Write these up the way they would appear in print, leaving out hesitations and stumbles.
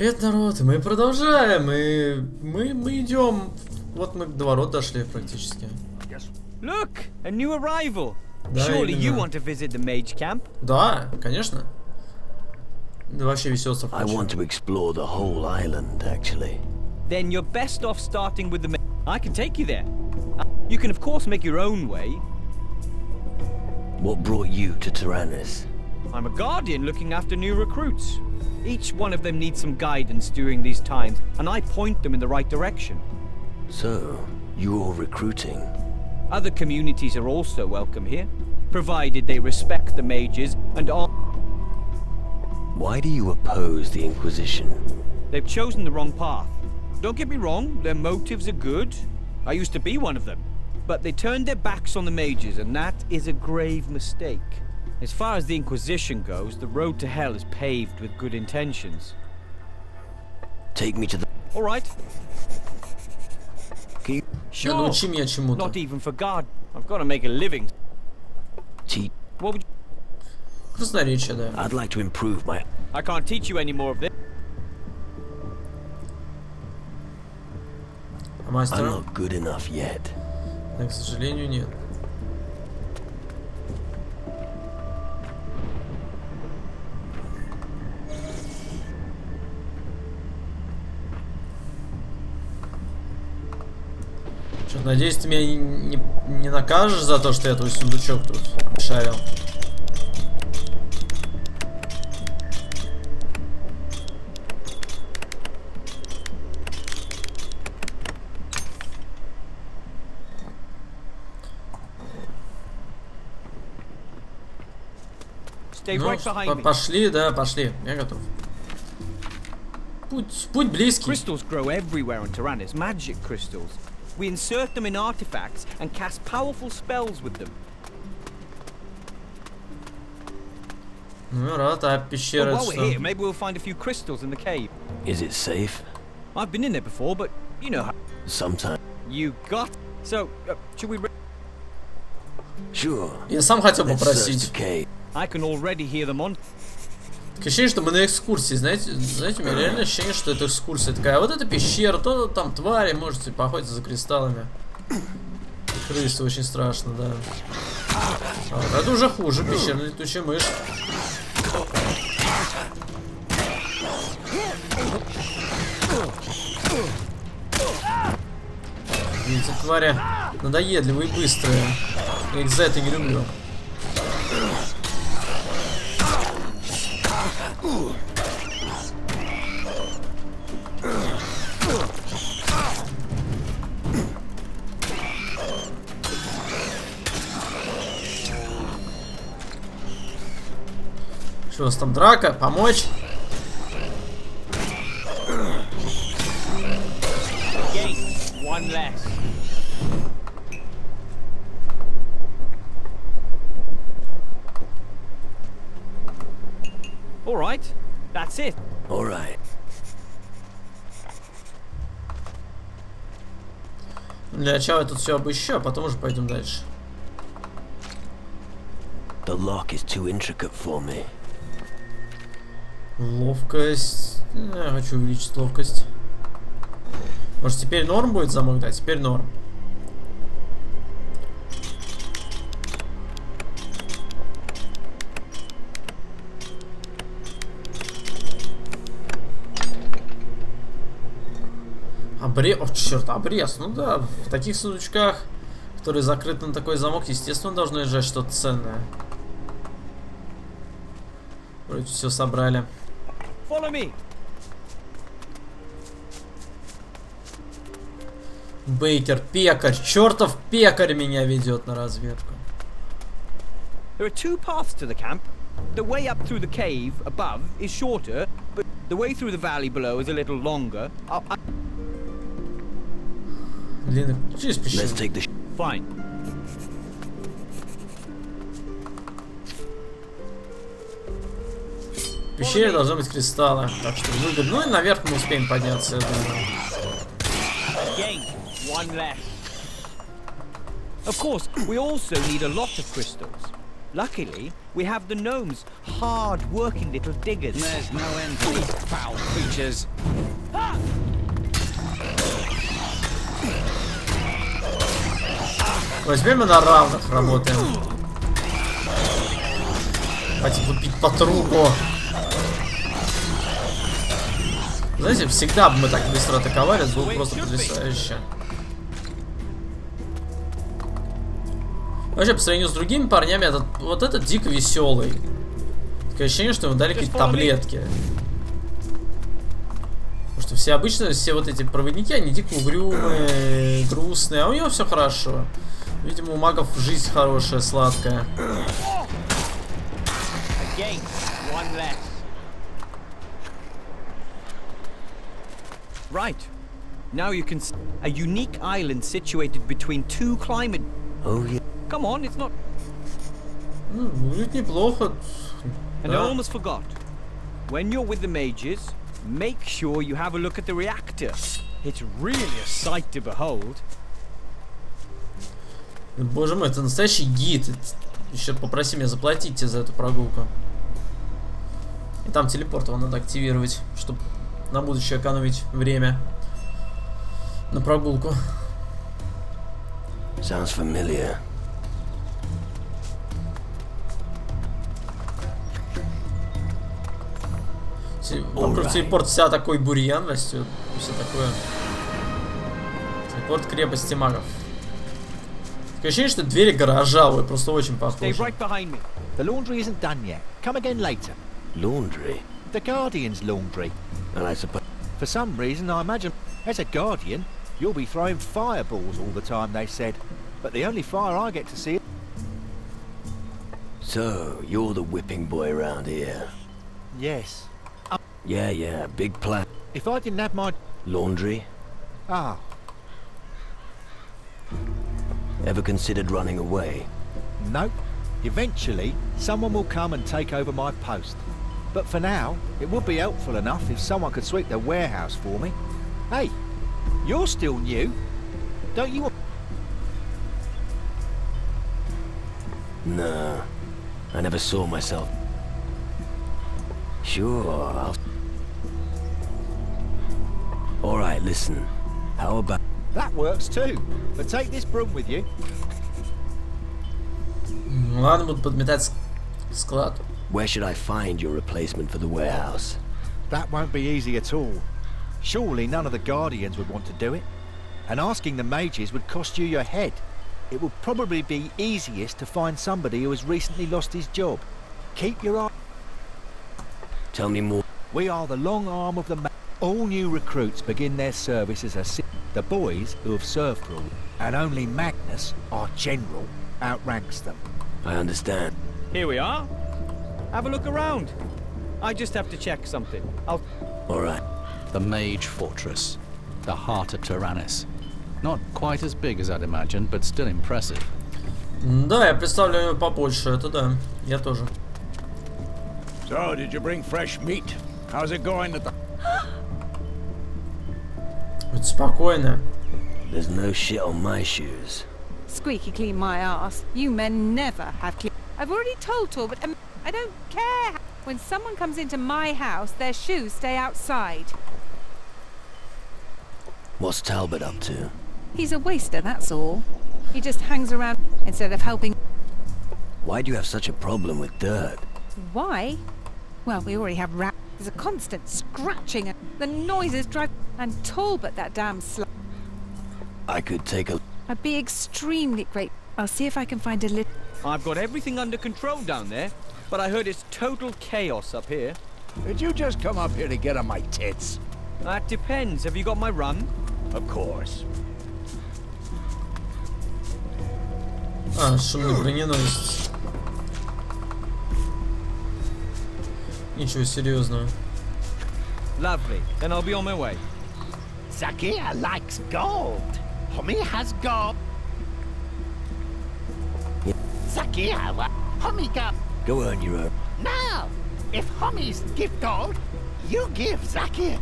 Привет, народ, мы продолжаем, и мы идем, вот мы до ворот дошли практически. Look, a new arrival. Да, Surely you именно. want to visit the mage camp? Да, конечно. Да, вообще веселся I want to explore the whole island, actually. Then you're best off starting with the I can take you there. You can of course make your own way. What brought you to Tyrannus? I'm a guardian looking after new recruits. Each one of them needs some guidance during these times, and I point them in the right direction. So, you're recruiting? Other communities are also welcome here, provided they respect the mages and are... Why do you oppose the Inquisition? They've chosen the wrong path. Don't get me wrong, their motives are good. I used to be one of them. But they turned their backs on the mages, and that is a grave mistake. As far as the Inquisition goes, the road to hell is paved with good intentions. Take me to the... All right. Keep... Sure. Научи меня чему-то. Not even for God. I've got to make a living. Cheat. What would you... Красноречие, да. I'd like to improve my... I can't teach you any more of this. А I'm мастера? not good enough yet. Да, к сожалению, нет. Что, надеюсь, ты меня не накажешь за то, что я твой сундучок тут шарил. Stay Ну, right behind me. пошли, да, пошли. Я готов. Путь близкий. Crystals grow everywhere on Tyrannus, magic crystals. We insert them in artifacts and cast powerful spells with them. Ну, рад, а But пещера while we're here, что? maybe we'll find a few crystals in the cave. Is it safe? I've been in there before, but you know how Sometimes. you got. So, should we? Sure. Я сам хотел Let's search попросить. the cave. I can already hear them on. Такое ощущение, что мы на экскурсии, знаете, у меня реально ощущение, что это экскурсия такая. Вот эта пещера, то там твари, можете поохотиться за кристаллами. И крысы очень страшно, да. А, это уже хуже, пещерная летучая мышь. Видите, твари надоедливые и быстрые. Я их за это не люблю. Что у вас там, драка? Помочь? One less. All right, that's it. All right. Для начала я тут все обыщу, а потом уже пойдем дальше. The lock is too intricate for me. Ловкость. Я хочу увеличить ловкость. Может, теперь норм будет замок? Да, теперь норм. Обрез. О, черт, обрез. Ну да, в таких сундучках, которые закрыты на такой замок, естественно, должно лежать что-то ценное. Вроде все собрали. Follow me. Бейкер, пекарь, чертов пекарь меня ведет на разведку. There are two paths to the camp. The way up through the cave above is shorter, but the way through the valley below is a little longer. Длинный, через Let's пещеру. take the... Fine. В пещере должны быть кристаллы, так что выгодно. Ну и наверх мы успеем подняться, я думаю. Again, one less. Of course, we also need a lot of crystals. Luckily, we have the gnomes, hard-working little diggers. There's no end to these foul creatures. Вот теперь мы на равных работаем. Хватит лупить по трупу. Знаете, всегда бы мы так быстро атаковали, это было просто потрясающе. Вообще, по сравнению с другими парнями, вот этот дико веселый. Такое ощущение, что ему дали какие-то таблетки. Потому что все обычно, все вот эти проводники, они дико угрюмые, грустные, а у него все хорошо. Видимо, у магов жизнь хорошая, сладкая. Right. Now you can see a unique island situated between two climate. Oh yeah. Come on, it's not. Будет неплохо. And I almost forgot. When you're with the mages, make sure you have a look at the reactor. It's really a sight to behold. Боже мой, это настоящий гид. Еще попроси меня заплатить тебе за эту прогулку. И там телепорт его надо активировать, чтобы на будущее экономить время на прогулку. Sounds familiar. Вокруг телепорт вся такой бурьян растет. Все такое. Телепорт крепости магов. Такое ощущение, что двери гаража, вы просто очень похожи. The laundry isn't done yet. Come again later. Laundry? The Guardian's laundry. And I suppose... For some reason, I imagine, as a Guardian, you'll be throwing fireballs all the time, they said. But the only fire I get to see... So, you're the whipping boy around here? Yes. Yeah, big plan. If I didn't have my... Laundry? Ah. Ever considered running away? No. Eventually, someone will come and take over my post. But for now, it would be helpful enough if someone could sweep the warehouse for me. Hey, you're still new. Don't you... No, I never saw myself. Sure, I'll... Alright, listen. How about... That works too. But take this broom with you. Ладно, буду подметать склад. Where should I find your replacement for the warehouse? That won't be easy at all. Surely none of the Guardians would want to do it. And asking the mages would cost you your head. It would probably be easiest to find somebody who has recently lost his job. Keep your eye... Tell me more. We are the long arm of the all new recruits begin their service as the boys who have served rule, and only Magnus, our general, outranks them. I understand. Here we are. Have a look around. I just have to check something. Alright. The Mage Fortress. The heart of Tyrannus. Not quite as big as I'd imagined, but still impressive. Да, я представляю побольше, это да. Я тоже. So, did you bring fresh meat? How's it going at the... Будь спокойно. There's no shit on my shoes. Squeaky clean my ass. You men never have clean. I've already told Talbot, I don't care. When someone comes into my house, their shoes stay outside. What's Talbot up to? He's a waster, that's all. He just hangs around instead of helping. Why do you have such a problem with dirt? Why? Well, we already have rats. There's a constant scratching and the noises drive... And Talbot, that damn slut. I could take a... I'd be extremely grateful. I'll see if I can find a little... I've got everything under control down there, but I heard it's total chaos up here. Did you just come up here to get on my tits? That depends. Have you got my run? Of course. А, шумный броненосец. Ничего серьезного. Lovely. Then I'll be on my way. Zakia likes gold. Homie has gold. Zakia, Homie got... Go earn your own. No! If homies give gold, you give Zakia.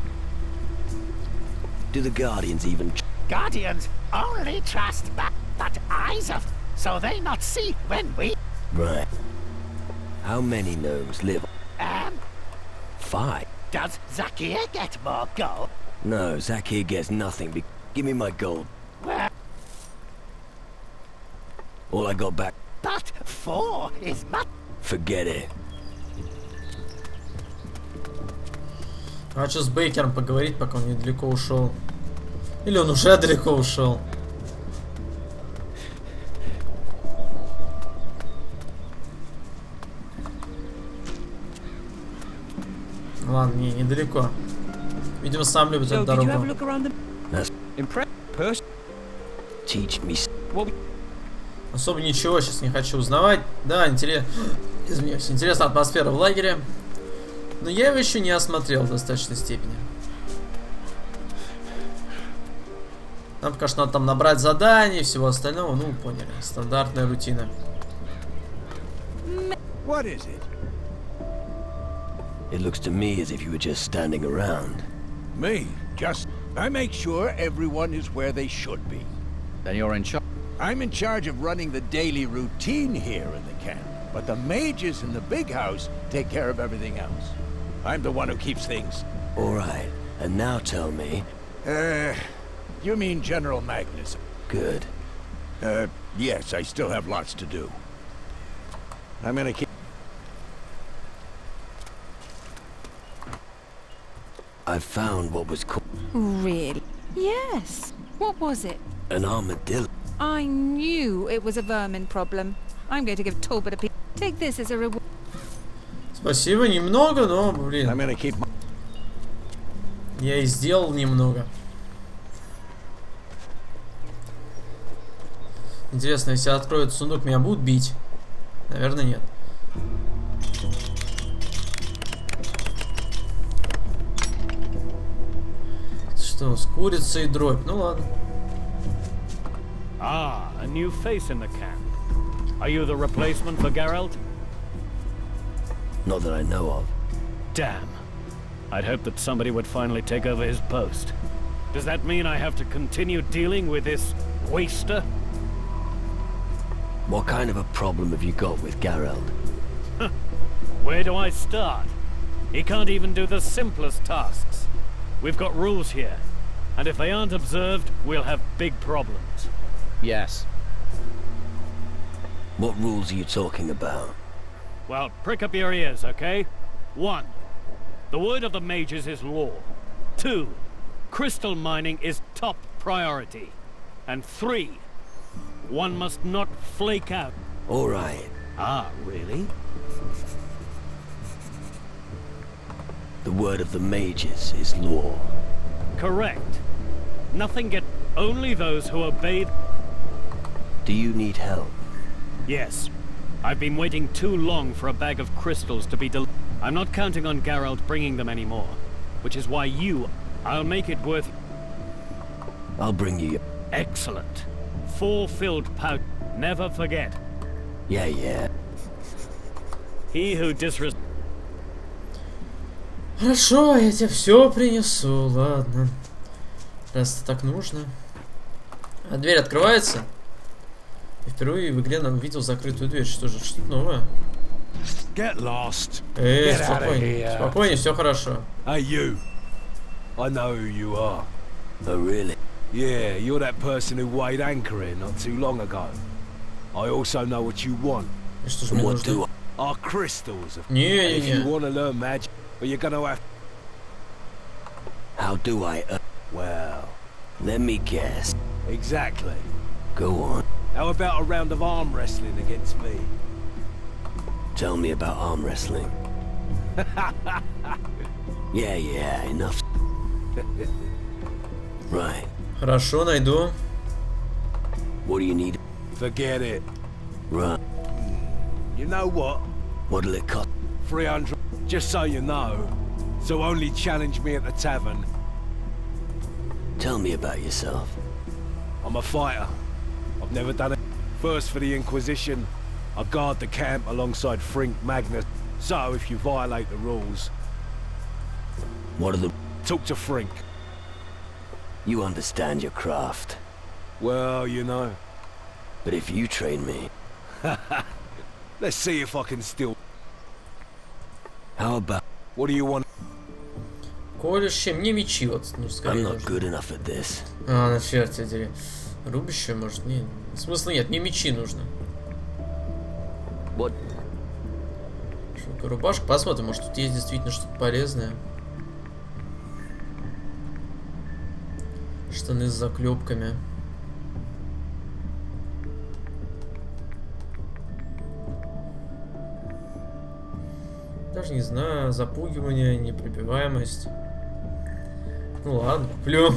Do the Guardians even... Guardians only trust but eyes of... So they not see when we... Right. How many gnomes live? 5. Does Zakir get more gold? No, Zakir gets nothing. Give me my gold. Well, All I got back. but 4 is much. Forget it. А что с Бейкером поговорить, пока он недалеко ушел? Или он уже далеко ушел? Ладно, недалеко. Видимо, сам любит эту So, did you have a дорогу. look around the... That's Person? teach me. Особо ничего сейчас не хочу узнавать. Да, извиняюсь, интересная атмосфера в лагере. Но я его еще не осмотрел в достаточной степени. Нам пока что надо там набрать задания и всего остального. Ну, поняли. Стандартная рутина. What is it? It looks to me as if you were just standing around. Me? I make sure everyone is where they should be. Then you're in charge. I'm in charge of running the daily routine here in the camp, but the mages in the big house take care of everything else. I'm the one who keeps things. All right, and now tell me. You mean General Magnus? Good. Yes, I still have lots to do. I'm gonna keep... I found what was called Really? Yes. What was it? an armadillo. I knew it was a vermin problem. I'm going to give Talbot a piece. Take this as a reward. Спасибо, немного, но, I'm блин, gonna keep... я и сделал немного. Интересно, если откроют сундук, меня будут бить? Наверное, нет. Что, с курицей дробь? Ну ладно. Ah, a new face in the camp. Are you the replacement for Geralt? Not that I know of. Damn. I'd hoped that somebody would finally take over his post. Does that mean I have to continue dealing with this waster? What kind of a problem have you got with Geralt? Where do I start? He can't even do the simplest tasks. We've got rules here, and if they aren't observed, we'll have big problems. Yes. What rules are you talking about? Well, prick up your ears, okay? 1. The word of the mages is law. 2. Crystal mining is top priority. And 3. One must not flake out. All right. Ah, really? The word of the mages is law. Correct. Nothing get... Only those who obey... Do you need help? Yes. I've been waiting too long for a bag of crystals to be delivered. I'm not counting on Geralt bringing them anymore. Which is why you... I'll make it worth... I'll bring you. Excellent. 4 filled pouch. Never forget. Yeah. He who disres... Хорошо, я тебе все принесу, ладно. Раз это так нужно. А дверь открывается? Я впервые в игре нам видел закрытую дверь. Что же, что-то новое? Get lost. Спокойнее, спокойнее, все хорошо. Hey, you. I know who you are. Oh, really? Yeah, you're that person who weighed anchor here not too long ago. I also know what you want. И что же мне What do нужно? Our crystals. If Не. you want to learn magic, well, you're gonna have... How do I? Well, Let me guess. exactly. Go on. How about a round of arm wrestling against me? Tell me about arm wrestling. Yeah, enough. Right. Хорошо, найду. What do you need? Forget it. Right. You know what? What'll it cost? 300. Just so you know. So only challenge me at the tavern. Tell me about yourself. I'm a fighter. I've never done it. First for the Inquisition, I guard the camp alongside Frink Magnus. So if you violate the rules, What are the... talk to Frink. You understand your craft. Well, you know. But if you train me... Let's see if I can still... How about... What do you want? Колющие, мне мечи вот, ну, I'm скорее not нужно. good enough at this. А, на черт тебе. Рубящие, может, не. Смысла нет, мне мечи нужно. What? Шелковая рубашка, посмотрим, может тут есть действительно что-то полезное. Штаны с заклепками. Даже не знаю, запугивание, непробиваемость. Ну ладно, куплю.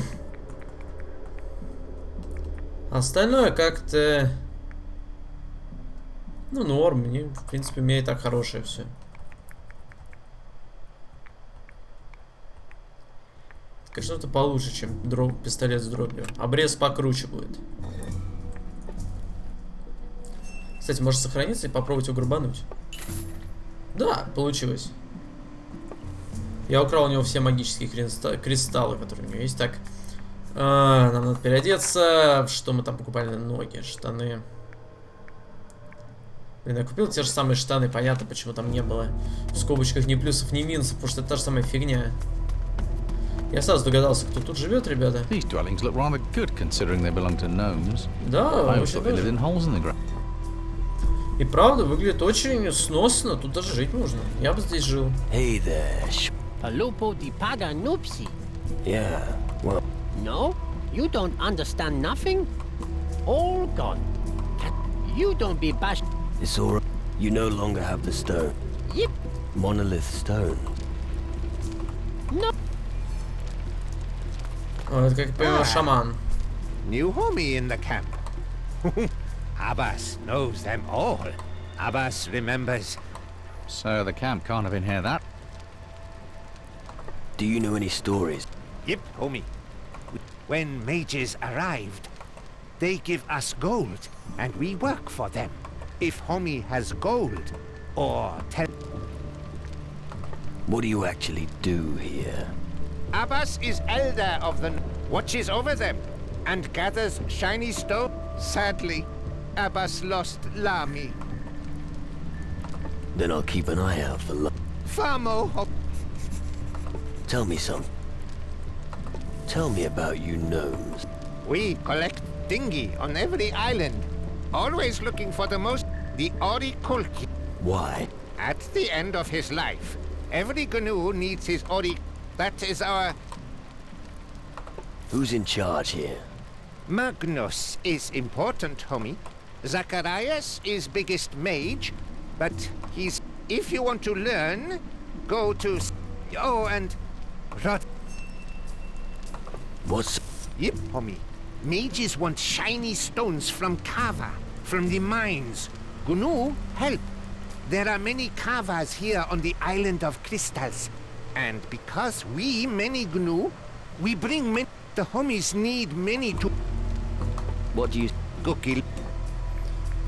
Остальное как-то... Ну, норм. Мне, в принципе, у меня и так хорошее все. Конечно, это получше, чем пистолет с дробью. Обрез покруче будет. Кстати, может сохраниться и попробовать его грабануть. Да, получилось. Я украл у него все магические кристаллы, которые у него есть. Так, нам надо переодеться. Что мы там покупали? Ноги, штаны. Блин, я купил те же самые штаны. Понятно, почему там не было в скобочках ни плюсов, ни минусов. Потому что это та же самая фигня. Я сразу догадался, кто тут живет, ребята. These dwellings look rather good considering they belong to gnomes. Да, I очень thought they lived in даже. holes in the ground. И правда, выглядит очень сносно. Тут даже жить можно. Я бы здесь жил. Hey there. Alupo di paga nupsi. Yeah, well... No? You don't understand nothing? All gone. You don't be bashed. It's alright. You no longer have the stone. Yep. Monolith stone. No. О, это, как я понимаю, шаман. New homie in the camp. Abbas knows them all. Abbas remembers. So the camp can't have inherited that. Do you know any stories? Yep, homie. When mages arrived, they give us gold, and we work for them. If homie has gold, or tell... What do you actually do here? Abbas is elder of the... watches over them, and gathers shiny stone. Sadly, Abbas lost Lami. Then I'll keep an eye out for Famo... Tell me something. Tell me about you gnomes. We collect dinghy on every island. Always looking for the most... the Orikulki. Why? At the end of his life, every GNU needs his Ori... That is our... Who's in charge here? Magnus is important, homie. Zacharias is biggest mage, but he's... If you want to learn, go to... Oh, and... Rod... What's... Yep, homie. Mages want shiny stones from Kava, from the mines. GNU, help. There are many Kavas here on the island of crystals. And because we, many GNU, we bring many... The homies need many to... What do you... Go kill.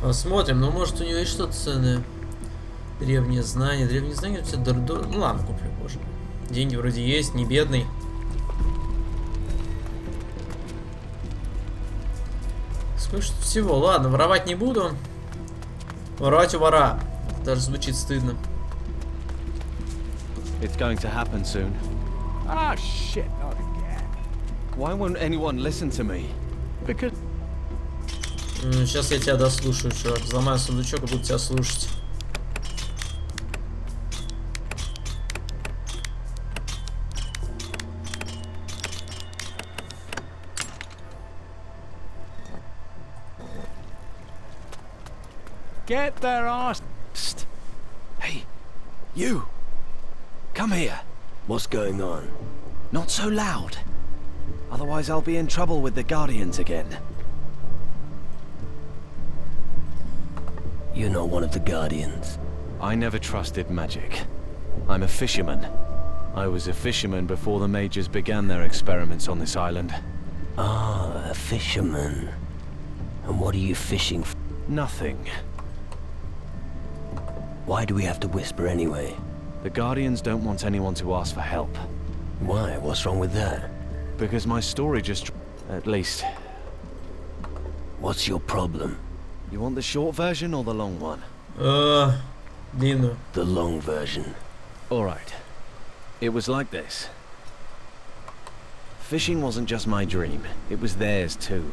Посмотрим, ну может у него есть что-то ценное. Древние знания, все дор-дор. Ну ладно, куплю позже. Деньги вроде есть, не бедный. Сколько всего? Ладно, воровать не буду. Воровать у вора. Даже звучит стыдно. It's going to happen soon. Ah, shit, not again. Why won't anyone listen to me? Because... Сейчас я тебя дослушаю, чувак. Взломаю сундучок и буду тебя слушать. Get their ass... Psst. Hey, you. Come here. What's going on? Not so loud. Otherwise I'll be in trouble with the Guardians again. You're not one of the Guardians. I never trusted magic. I'm a fisherman. I was a fisherman before the mages began their experiments on this island. Ah, a fisherman. And what are you fishing for? Nothing. Why do we have to whisper anyway? The Guardians don't want anyone to ask for help. Why? What's wrong with that? Because my story just... At least... What's your problem? You want the short version or the long one? Длинную. The long version. All right. It was like this. Fishing wasn't just my dream, it was theirs too.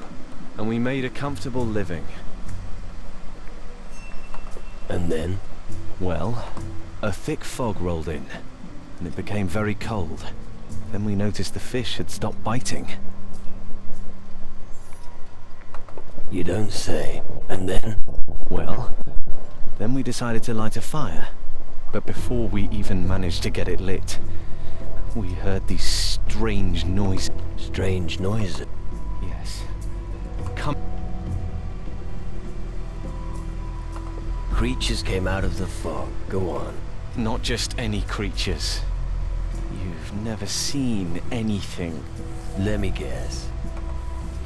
And we made a comfortable living. And then? Well, a thick fog rolled in, and it became very cold. Then we noticed the fish had stopped biting. You don't say. And then? Well, then we decided to light a fire. But before we even managed to get it lit, we heard these strange noises. Strange noises? Yes. Come. Creatures came out of the fog. Go on. Not just any creatures. You've never seen anything. Let me guess.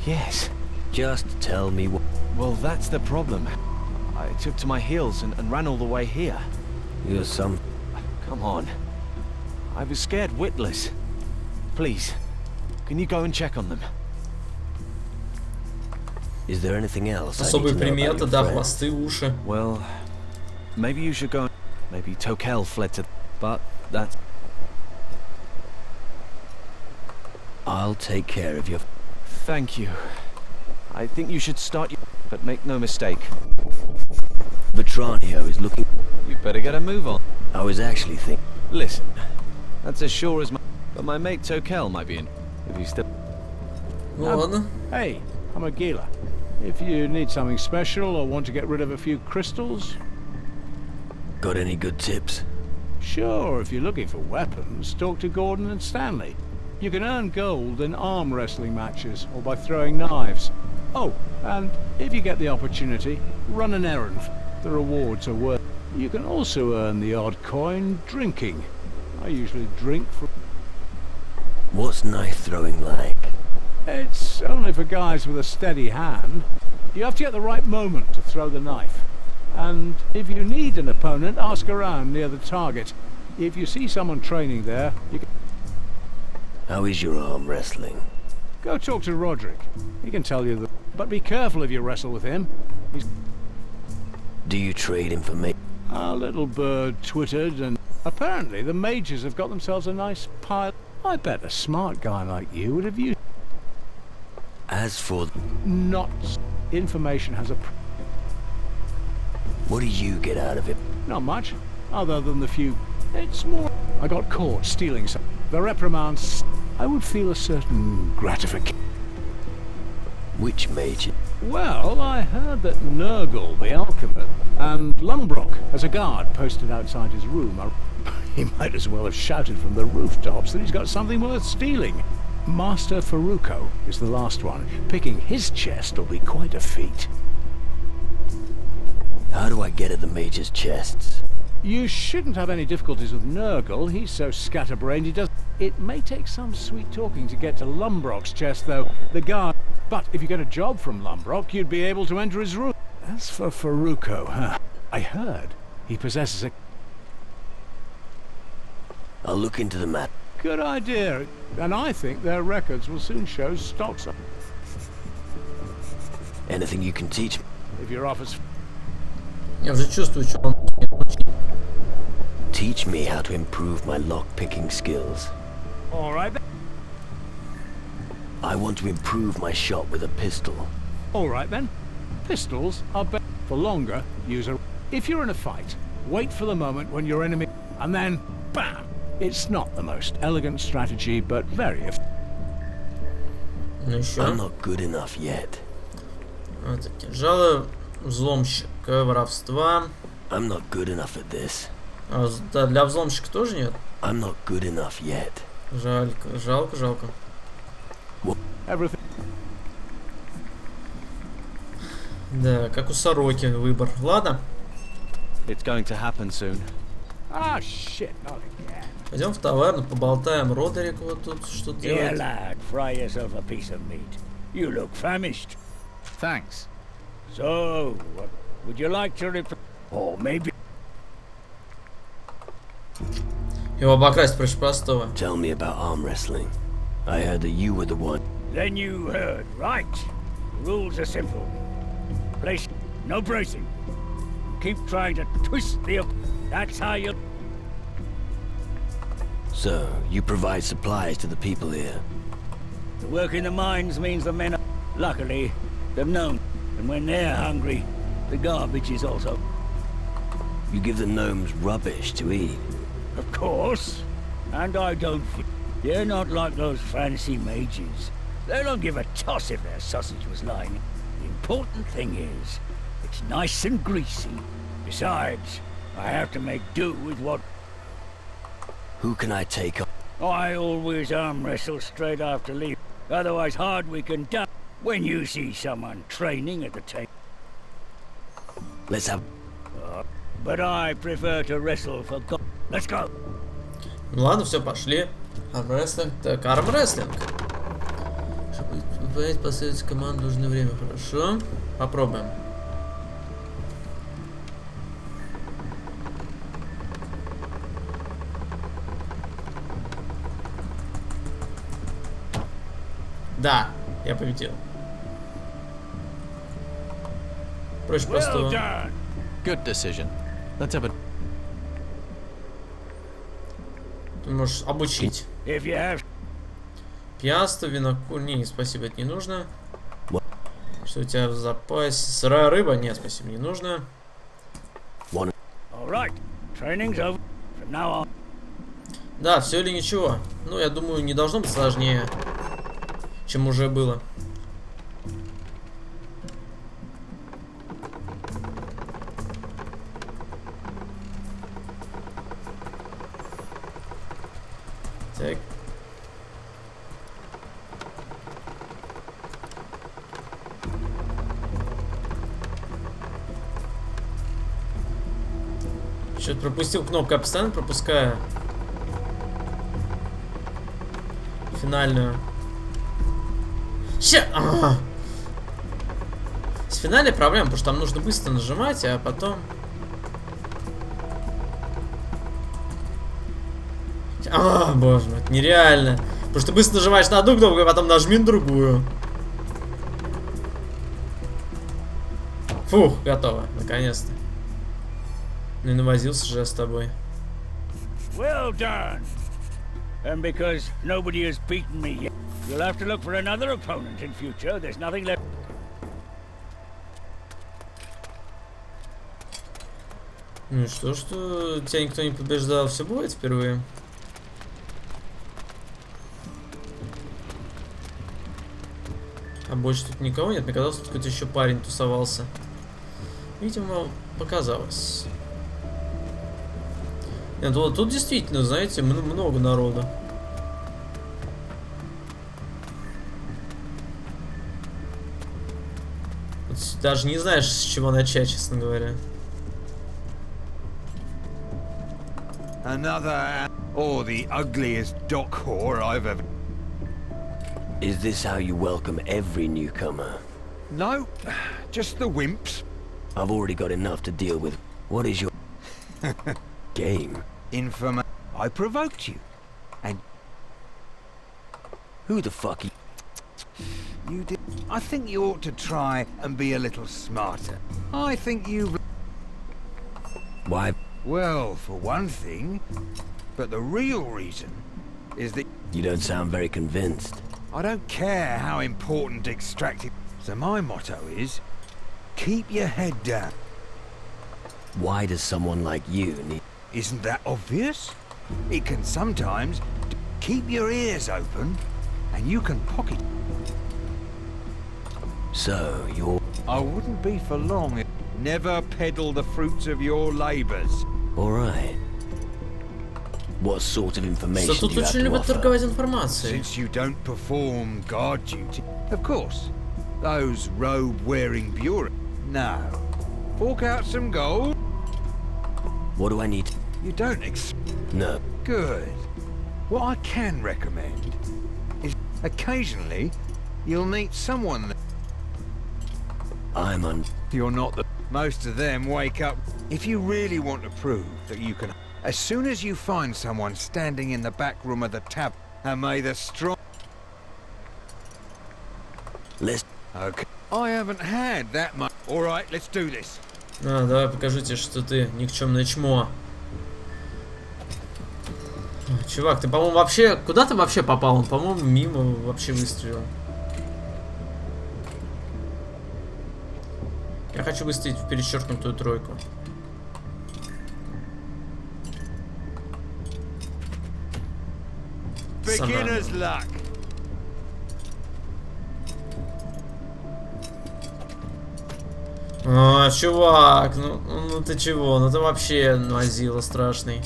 Yes. Just tell me what... Well, that's the problem. I took to my heels and ran all the way here. You're some... Come on. I was scared witless. Please, can you go and check on them? Is there anything else? Особые приметы, да, хвосты, уши. Well, maybe you should go. Maybe Tokel fled to... But that's... I'll take care of you. Thank you. I think you should start your... But make no mistake. Vetranio is looking... You better get a move on. I was actually thinking... Listen, that's as sure as my... But my mate Tokel might be in... If he's still... Ну ладно. Hey, I'm a Gila. If you need something special or want to get rid of a few crystals... Got any good tips? Sure, if you're looking for weapons, talk to Gordon and Stanley. You can earn gold in arm wrestling matches or by throwing knives. Oh, and if you get the opportunity, run an errand. The rewards are worth. You can also earn the odd coin drinking. I usually drink for... What's knife throwing like? It's only for guys with a steady hand. You have to get the right moment to throw the knife. And if you need an opponent, ask around near the target. If you see someone training there, you can... How is your arm wrestling? Go talk to Roderick. He can tell you that. But be careful if you wrestle with him. He's... Do you trade information? Our little bird twittered, and apparently the mages have got themselves a nice pile. I bet a smart guy like you would have used... As for... Not... Information has a... What do you get out of it? Not much, other than the few... It's more... I got caught stealing some... The reprimands... I would feel a certain gratification. Which mage? Well, I heard that Nurgle, the alchemist, and Lumbrock, as a guard posted outside his room, are... He might as well have shouted from the rooftops that he's got something worth stealing. Master Faruko is the last one. Picking his chest will be quite a feat. How do I get at the mage's chests? You shouldn't have any difficulties with Nurgle. He's so scatterbrained he does... It may take some sweet talking to get to Lumbrock's chest, though. The guard... But if you get a job from Lumbrock, you'd be able to enter his room. As for Faruko, huh? I heard he possesses a... I'll look into the map. Good idea. And I think their records will soon show stocks up. Anything you can teach me? If your office... Я уже чувствую, что он... Teach me how to improve my lock-picking skills. All right. I want to improve my shot with a pistol. All right then. Pistols are better. For longer, use a... If you're in a fight, wait for the moment when your enemy... And then, bam! It's not the most elegant strategy, but very effective. Ну еще. I'm not good enough yet. Вот кинжалы, взломщика, воровства. I'm not good enough at this. А, да, для взломщика тоже нет? I'm not good enough yet. Жалько, жалко, жалко. Everything. Да, как у сороки выбор. Ладно. It's going to happen soon. Ah, shit, not again. Пойдем в таверну, поболтаем. Родерик вот тут что Here, делает. lad, fry yourself a piece of meat. You look famished. Thanks. So, would you like to or maybe... Его обокрасть проще простого. Tell me about arm wrestling. I heard that you were the one. Then you heard, right? The rules are simple. Place, no bracing. Keep trying to twist the... That's how you... So, you provide supplies to the people here? The work in the mines means the men are... Luckily, they've known. And when they're hungry, the garbage is also... You give the gnomes rubbish to eat? Of course. And I don't... They're not like those fancy mages. They don't give a toss if their sausage was lying. The important thing is, it's nice and greasy. Besides, I have to make do with what... Who can I take on? I always arm wrestle straight after leave. Otherwise hard we can die when you see someone training at the table. Let's have... But I prefer to wrestle for God. Let's go. Ну ладно, все, пошли. Армрестлинг. Так, армрестлинг. Чтобы выполнять последовательную команду, нужно время. Хорошо. Попробуем. Да, я победил. Проще простого. Good decision. Let's have a... Ты можешь обучить. Пьянство, винокур... Не, спасибо, это не нужно. Что у тебя в запасе? Сырая рыба? Нет, спасибо, не нужно. Да, все или ничего. Ну, я думаю, не должно быть сложнее, чем уже было. Так. Что-то пропустил кнопку, я постоянно пропускаю финальную. С финальной проблема, потому что там нужно быстро нажимать, а потом... Боже мой, это нереально. Потому что быстро нажимаешь на одну кнопку, а потом нажми на другую. Фух, готово, наконец-то. Ну и навозился же я с тобой. Well done. And because nobody has beaten me yet, you'll have to look for another opponent in future. There's nothing left. Ну что, что тебя никто не побеждал, все будет впервые. А больше тут никого нет, мне казалось, тут какой-то еще парень тусовался. Видимо, показалось. Нет, тут действительно, знаете, много народа. Даже не знаешь, с чего начать, честно говоря. Another or the ugliest dock whore I've ever... Is this how you welcome every newcomer? No, just the wimps. I've already got enough to deal with. What is your game? I provoked you. And who the fuck you did? I think you ought to try and be a little smarter. I think you've... Why? Well, for one thing, but the real reason is that... You don't sound very convinced. I don't care how important extractive... So my motto is, keep your head down. Why does someone like you need... Isn't that obvious? It can sometimes... Keep your ears open, and you can pocket... So, you're... I wouldn't be for long if... Never peddle the fruits of your labors. Alright. What sort of information do you have to offer? Since you don't perform guard duty... Of course. Those robe-wearing bureau... No. Fork out some gold. What do I need? You don't No. Good. What I can recommend is occasionally you'll meet someone that... You're not the... Most of them wake up... If you really want to prove that you can... As soon as you find someone standing in the back room of the tab... And may the strong... Okay. I haven't had that much... Alright, let's do this. Давай покажите, что ты никчемное чмо. Чувак, ты, по-моему, вообще... Куда ты вообще попал? Он, по-моему, мимо вообще выстрелил. Я хочу выставить в перечеркнутую тройку. Beginner's luck. А, чувак, ну ты чего? Ну ты вообще мазила страшный.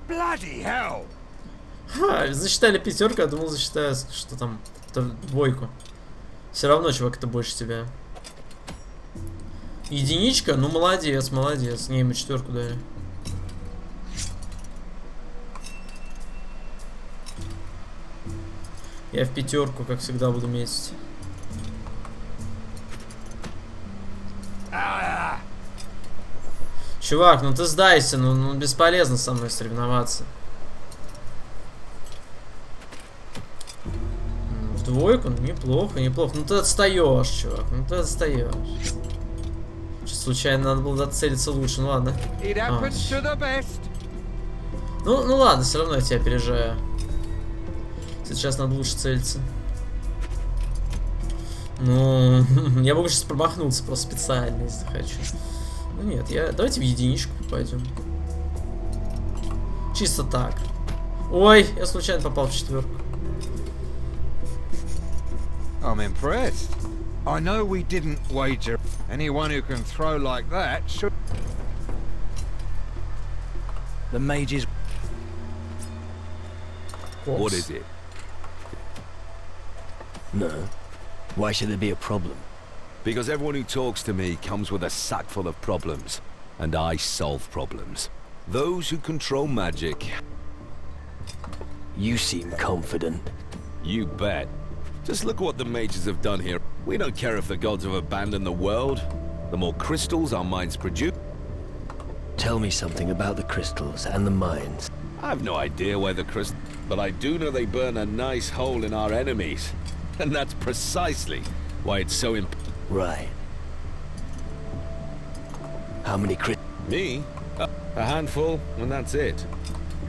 Bloody hell. Ха, засчитали пятерку, я думал, засчитаю, что там, двойку. Все равно, чувак, это больше тебя. Единичка? Ну, молодец, молодец. Не, ему четверку дали. Я в пятерку, как всегда, буду метить. Чувак, ну ты сдайся, ну бесполезно со мной соревноваться. В двойку? Ну, неплохо, неплохо. Ну ты отстаешь, чувак, ну ты отстаешь. Что, случайно надо было доцелиться лучше, ну ладно. Ну ладно, все равно я тебя опережаю. Сейчас надо лучше целиться. Ну, я могу сейчас промахнуться просто специально, если хочу. Ну нет, давайте в единичку попадем. Чисто так. Ой, я случайно попал в четверку. I'm impressed. I know we didn't wager. Anyone who can throw like that should. The mages. What is it? No. Why should there be a problem? Because everyone who talks to me comes with a sack full of problems, and I solve problems. Those who control magic. You seem confident. You bet. Just look what the mages have done here. We don't care if the gods have abandoned the world. The more crystals our minds produce. Tell me something about the crystals and the mines. I've no idea where the crystals, but I do know they burn a nice hole in our enemies. And that's precisely why it's so Right. How many Me? A handful, and that's it.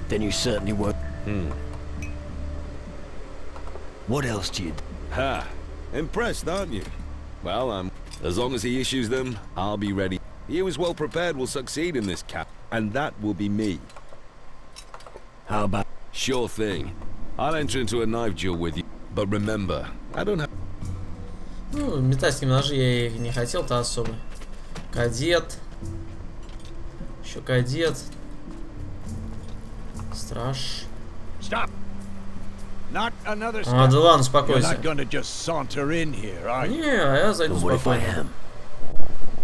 Then you certainly won't. What else do you do? Ha! Impressed, aren't you? Well, as long as he issues them, I'll be ready. He who is well prepared will succeed in this cap, and that will be me. How about... Sure thing. I'll enter into a knife duel with you. But remember, I don't have... Ну, метательные ножи я их не хотел-то особо. Кадет. Еще кадет. Страж. Stop. Not another step. А, да ладно, успокойся. You're not gonna just saunter in here, are you? Не, я зайду спокойно.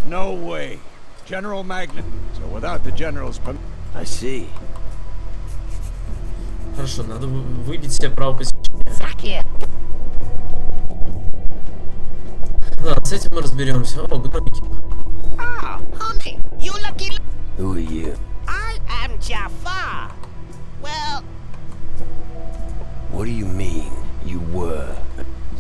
No way. General Magnet. So without the general's permission. I see. Хорошо, надо выбить себе право посещения. Ладно, с этим мы разберемся. О, гномики. Ah, honey, you lucky. Who are you? I am Jafar. Well, what do you mean, you were?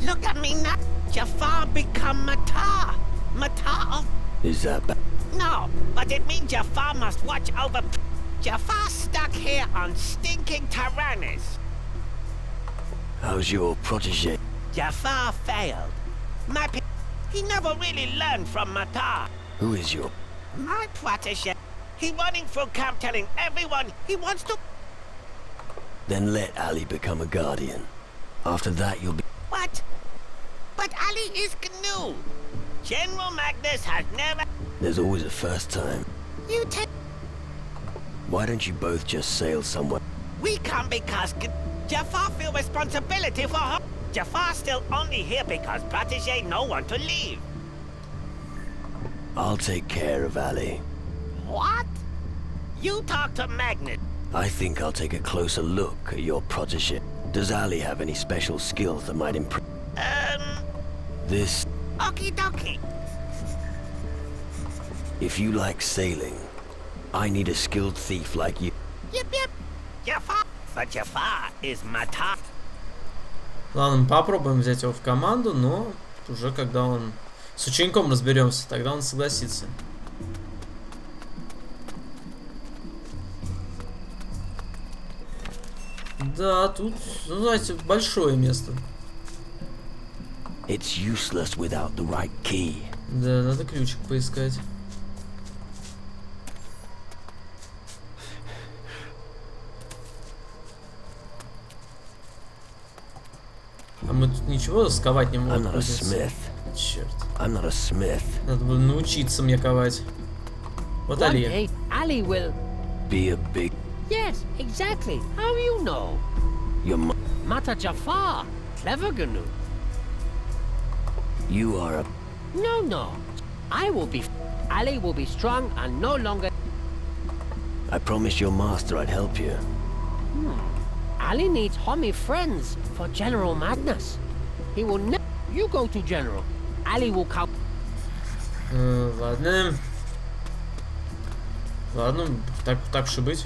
Look at me now. Jafar become Matar. Matar of... Is that bad? No, but it means Jafar must watch over... Jafar stuck here on stinking Tyrannus. How's your protege? Jafar failed. He never really learned from Matar. Who is your... My protege. He running through camp telling everyone he wants to... Then let Ali become a guardian. After that you'll be... What? But Ali is GNU. General Magnus has never... There's always a first time. You take... Why don't you both just sail somewhere? We come because Jafar feel responsibility for her. Jafar still only here because protege no one to leave. I'll take care of Ali. What? You talk to Magnus. I think I'll take a closer look at your protege. Does Ali have any special skills that might improve? This... Okie dokie. If you like sailing, I need a skilled thief like you. Yep, yep. Jafar. But Jafar is Matar. Ладно, мы попробуем взять его в команду, но уже когда он с учеником разберемся, тогда он согласится. Да, тут, ну, знаете, большое место. It's useless without the right key. Да, надо ключик поискать. А мы тут ничего сковать не можем. I'm not a smith. Черт. I'm not a smith. Надо было научиться мне ковать. Вот Али. One day, Ali will... Be a big... Yes, exactly. How you know? Your Mata Jafar. Clever Gnu. You are a... No, no. I will be... Ali will be strong and no longer... I promised your master I'd help you. Ali needs homie friends for General Magnus. He will never... You go to General. Ali will come... Ладно. Ладно, так уж и быть.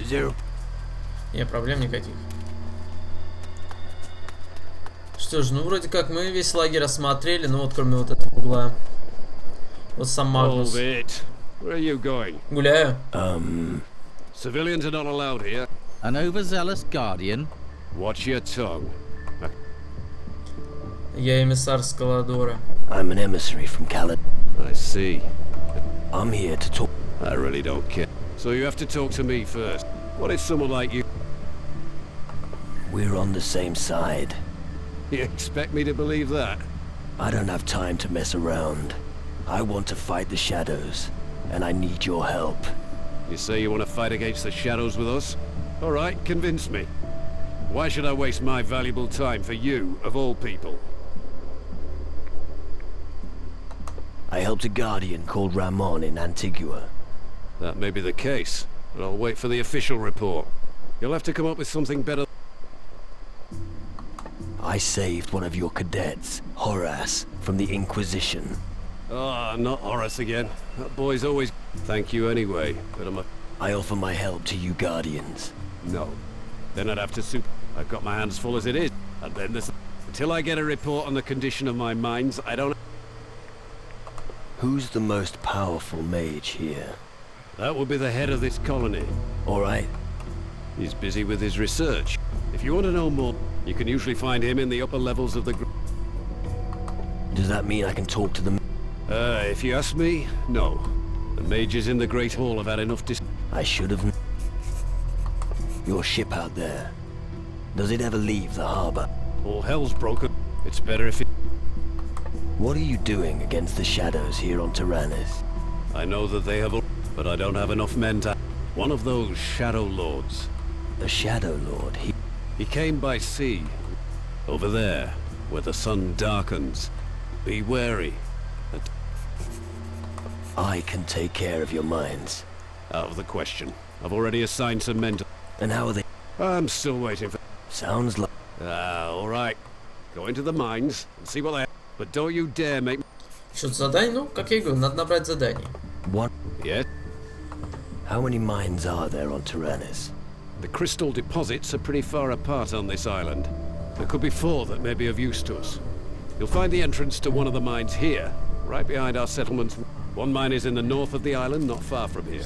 Не, проблем никаких. Что ж, ну вроде как мы весь лагерь осмотрели, ну вот кроме вот этого угла. Вот сам Магнус. Where are you going? Гуляю. Civilians are not allowed here. An overzealous guardian. Watch your tongue. Я эмиссар Скаладора. I'm an emissary from Calad. I see. I'm here to talk. I really don't care. So you have to talk to me first. What is someone like you? We're on the same side. You expect me to believe that? I don't have time to mess around. I want to fight the shadows, and I need your help. You say you want to fight against the shadows with us? All right, convince me. Why should I waste my valuable time for you, of all people? I helped a guardian called Ramon in Antigua. That may be the case, but I'll wait for the official report. You'll have to come up with something better. I saved one of your cadets, Horace, from the Inquisition. Ah, not Horace again. That boy's always... Thank you anyway, but I offer my help to you guardians. No. Then I'd have to I've got my hands full as it is. And then this... Until I get a report on the condition of my mines, I don't... Who's the most powerful mage here? That would be the head of this colony. All right. He's busy with his research. If you want to know more, you can usually find him in the upper levels of the... Does that mean I can talk to them? If you ask me, no. The mages in the Great Hall have had enough I should have... Your ship out there. Does it ever leave the harbor? All hell's broken. It's better if it... What are you doing against the shadows here on Tyrannus? I know that they have... But I don't have enough men to... One of those Shadow Lords. A Shadow Lord? He came by sea. Over there, where the sun darkens. Be wary. I can take care of your mines. Out of the question. I've already assigned some men to... And how are they? I'm still waiting for... Sounds like... all right. Go into the mines and see what they have. But don't you dare make... Что-то задание? Ну, как я и говорю, надо набрать задание. What? Yeah? How many mines are there on Tyrannus? The crystal deposits are pretty far apart on this island. There could be 4 that may be of use to us. You'll find the entrance to one of the mines here, right behind our settlements. One mine is in the north of the island, not far from here.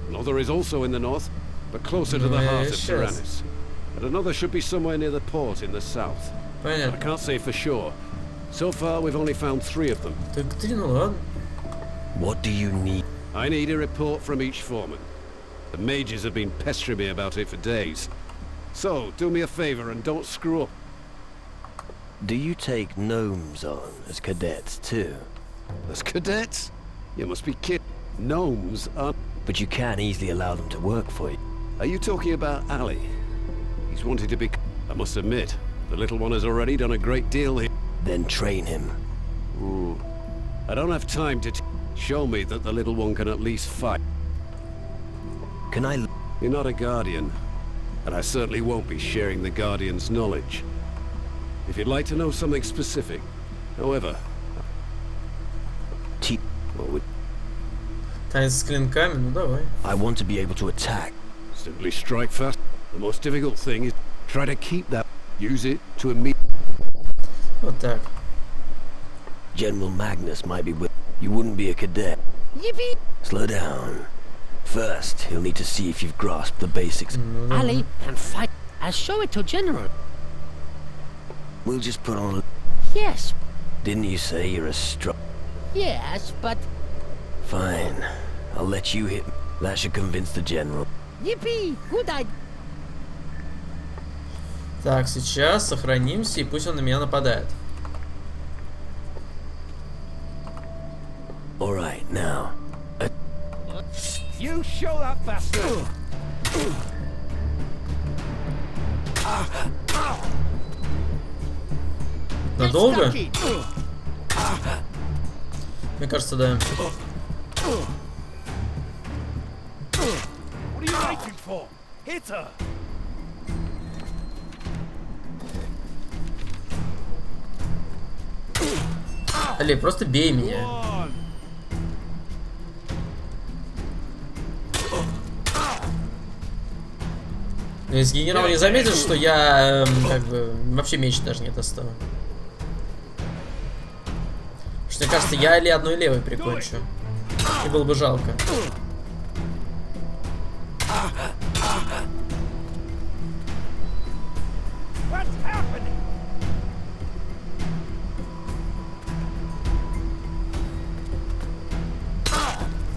Another is also in the north, but closer to the heart of Tyrannus. And another should be somewhere near the port in the south. I can't say for sure. So far, we've only found 3 of them. What do you need? I need a report from each foreman. The mages have been pestering me about it for days. So, do me a favor and don't screw up. Do you take gnomes on as cadets too? As cadets? You must be kidding. Gnomes aren't... But you can easily allow them to work for you. Are you talking about Ali? He's wanted to be... I must admit, the little one has already done a great deal here. Then train him. Ooh. I don't have time to... Show me that the little one can at least fight. Can I... You're not a guardian, and I certainly won't be sharing the guardian's knowledge. If you'd like to know something specific, however... Танец с клинками, ну давай. I want to be able to attack. Simply strike fast. The most difficult thing is try to keep that. Use it to immediately... Вот так. General Magnus might be with... You wouldn't be a cadet. Yippee! Slow down. First, he'll need to see if you've grasped the basics. Ali can fight. I'll show it to General. We'll just put on a... Yes. Didn't you say you're a Yes, but... Fine. I'll let you hit... That should convince the general. Yippee! Good idea. Так, сейчас сохранимся, и пусть он на меня нападает. Alright, now. You show that bastard. Надолго? Мне кажется, да. What are you waiting for? Hit her. Али, просто бей меня. Если генерал не заметил, что я как бы вообще меч даже не достал. Потому что, мне кажется, я или одной левой прикончу. И было бы жалко.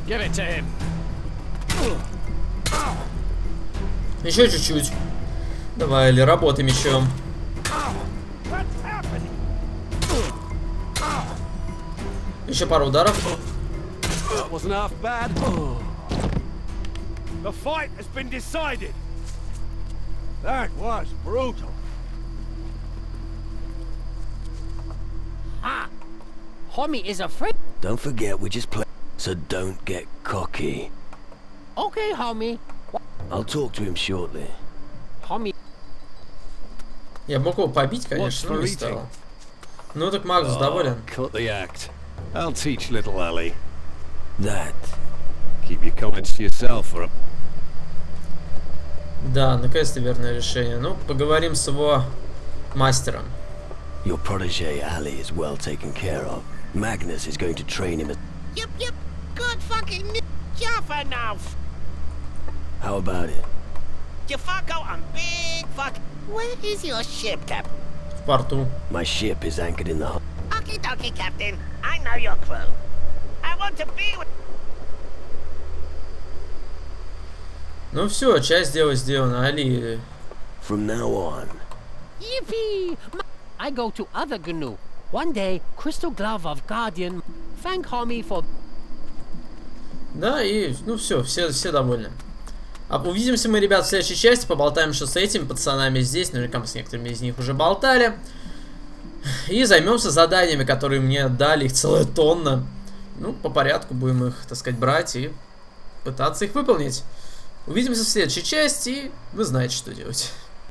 Give it to him. Еще чуть-чуть. Давай, или работай мечом. Еще пару ударов. That wasn't half bad. The fight has been decided. That was brutal. Ah! Homie is afraid. Don't forget, we just play... So don't get cocky. Okay, homie. I'll talk to him shortly. Homie. Я мог его побить, конечно, но не стал. Ну так Магнус доволен. Cut the act. I'll teach little Ally. That. Keep your comments to yourself or... Да, наконец-то верное решение. Ну, поговорим с его мастером. Your protege Ally is well taken care of. Magnus is going to train him as... Yep. Good fucking Jaffa now. How about it? You fuck out on big fuck. Where is your ship, Cap? В порту. My ship is anchored in the... Okie dokie, Captain. I know your crew. I want to be with... Ну все, часть дела сделана, Али. From now on. Yippee! I go to other GNU. One day, Crystal Glove of Guardian. Thank homie for... Да, и, ну все довольны. А увидимся мы, ребят, в следующей части. Поболтаем еще с этими пацанами здесь. Наверняка мы с некоторыми из них уже болтали. И займемся заданиями, которые мне дали. Их целая тонна. Ну, по порядку будем их, так сказать, брать и пытаться их выполнить. Увидимся в следующей части. И вы знаете, что делать.